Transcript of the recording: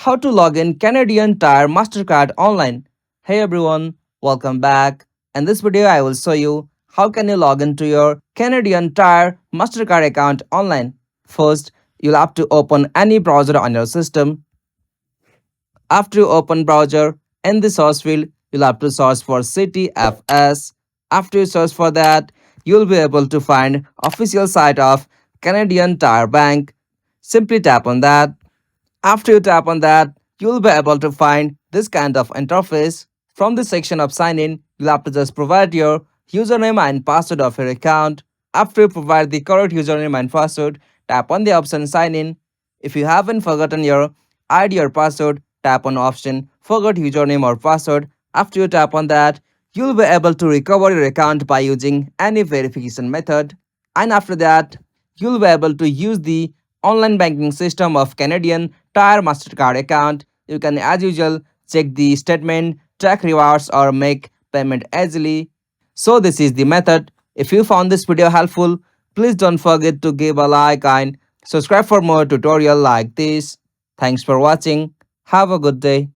how to log in Canadian Tire Mastercard online. Hey everyone, welcome back. In this video, I will show you how can you log into your Canadian Tire Mastercard account online. First, you'll have to open any browser on your system. After you open browser, in the search field, you'll have to search for CTFS. After you search for that, you'll be able to find official site of Canadian Tire Bank. Simply tap on that. After you tap on that, you'll be able to find this kind of interface. From the section of sign in, you'll have to just provide your username and password of your account. After you provide the correct username and password, tap on the option sign in. If you haven't forgotten your ID or password, tap on option forgot username or password. After you tap on that, you'll be able to recover your account by using any verification method. And after that, you'll be able to use the online banking system of Canadian Tire Mastercard account. You can, as usual, check the statement, track rewards, or make payment easily. So this is the method. If you found this video helpful, please don't forget to give a like and subscribe for more tutorial like this. Thanks for watching. Have a good day.